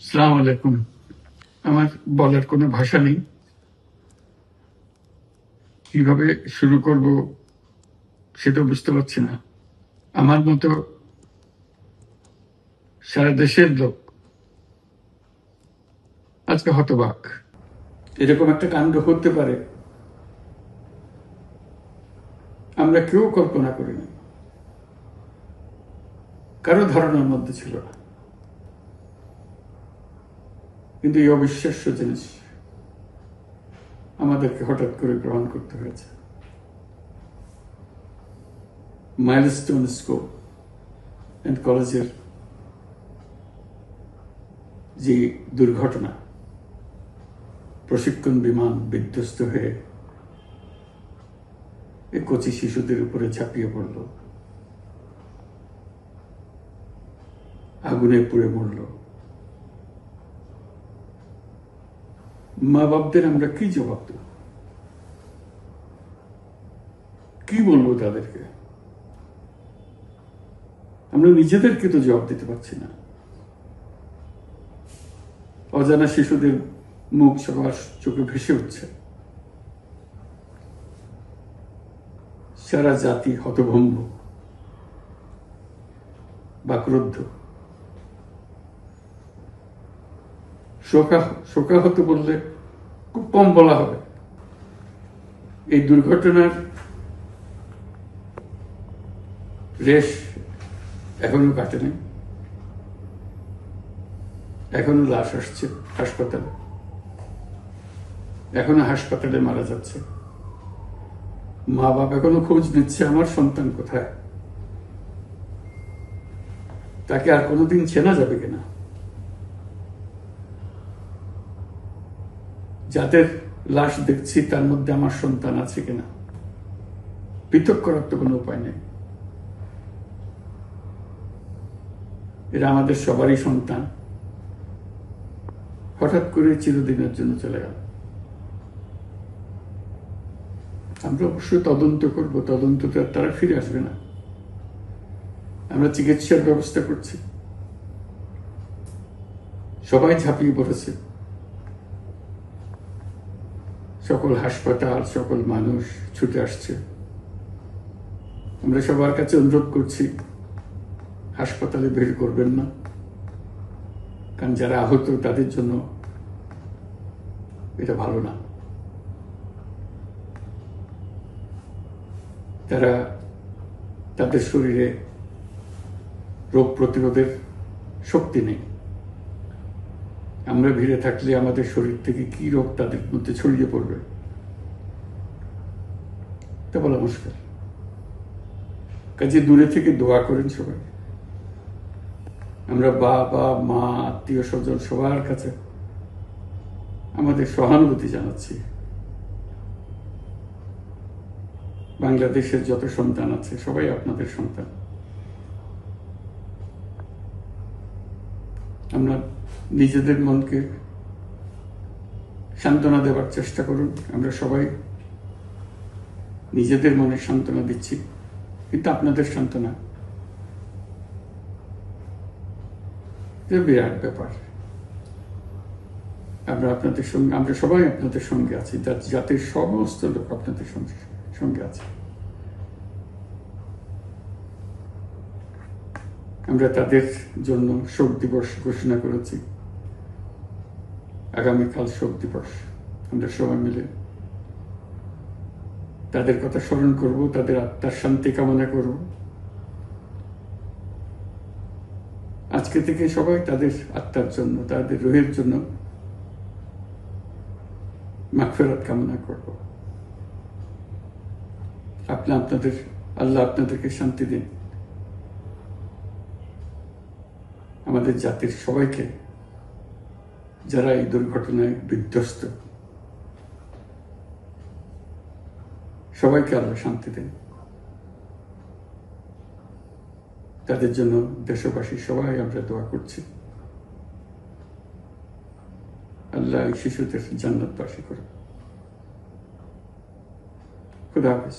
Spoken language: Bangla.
আসসালামু আলাইকুম। আমার বলার কোনো ভাষা নেই, কিভাবে শুরু করব সেটা বুঝতে পারছি না। আমার মতো সারা দেশের লোক আজকে হতবাক। এরকম একটা কাণ্ড হতে পারে আমরা কেউ কল্পনা করিনি, কারো ধারণার মধ্যে ছিল না। কিন্তু এই অবিশ্বাস্য জিনিস আমাদেরকে হঠাৎ করে গ্রহণ করতে হয়েছে। মাইলস্টোন স্কুল অ্যান্ড কলেজের যে দুর্ঘটনা, প্রশিক্ষণ বিমান বিধ্বস্ত হয়ে এই কচি শিশুদের উপরে ঝাঁপিয়ে পড়ল, আগুনে পুড়ে মরল। মা বাপদের আমরা কি জবাব দেব? কি বলবো তাদেরকে? আমরা নিজেদেরকে তো জবাব দিতে পারছি না। অজানা শিশুদের মুখ সবার চোখে ভেসে উঠছে। সারা জাতি হতভম্ব, বাক্রুদ্ধ, শোকাহত বললে খুব কম বলা হবে। এই দুর্ঘটনার রেশ এখনো কাটেনি। এখনো লাশ আসছে হাসপাতালে, এখনো হাসপাতালে মারা যাচ্ছে। মা বাবা এখনো খোঁজ নিচ্ছে আমার সন্তান কোথায়, তাকে আর কোনোদিন চেনা যাবে কিনা। যাদের লাশ দেখছি তার মধ্যে আমার সন্তান আছে কিনা পৃথক করার তো কোনো উপায় নেই। এরা আমাদের সবারই সন্তান, হঠাৎ করে চিরদিনের জন্য চলে গেল। আমরা অবশ্যই তদন্ত করব, তদন্তটা তারা ফিরে আসবে না। আমরা চিকিৎসার ব্যবস্থা করছি, সবাই ঝাঁপিয়ে পড়েছে। সকল হাসপাতাল, সকল মানুষ ছুটে আসছে। আমরা সবার কাছে অনুরোধ করছি, হাসপাতালে ভিড় করবেন না, কারণ যারা আহত তাদের জন্য এটা ভালো না। তারা তাদের শরীরে রোগ প্রতিরোধের শক্তি নেই। আমরা ভিড়ে থাকলে আমাদের শরীর থেকে কি রোগ তাদের মধ্যে ছড়িয়ে পড়বে তা বলা মুশকিল। কাজে দূরে থেকে দোয়া করেন সবাই। আমরা বাবা মা আত্মীয় স্বজন সবার কাছে আমাদের সহানুভূতি জানাচ্ছি। বাংলাদেশের যত সন্তান আছে সবাই আপনাদের সন্তান। আমরা নিজেদের মনকে সান্ত্বনা দেওয়ার চেষ্টা করুন। আমরা সবাই নিজেদের মনে সান্ত্বনা দিচ্ছি, কিন্তু আপনাদের সান্ত্বনা বিরাট ব্যাপার। আমরা সবাই আপনাদের সঙ্গে আছি, জাতির সমস্ত লোক আপনাদের সঙ্গে আছে। আমরা তাদের জন্য শোক দিবস ঘোষণা করেছি। আগামীকাল শোক দিবস, আমরা সবাই মিলে তাদের কথা স্মরণ করব, তাদের আত্মার শান্তি কামনা করব। আজকে থেকে সবাই তাদের আত্মার জন্য, তাদের রুহের জন্য মাগফিরাত কামনা করব। আল্লাহ আপনাদেরকে শান্তি দিন। আমাদের জাতির সবাইকে, যারা এই দুর্ঘটনায় বিধ্বস্ত, সবাইকে আল্লাহ শান্তি দেন। তাদের জন্য দেশবাসী সবাই আমরা দোয়া করছি। আল্লাহ এই শিশুদের জান্নাতবাসী করে। খুদা হাফেজ।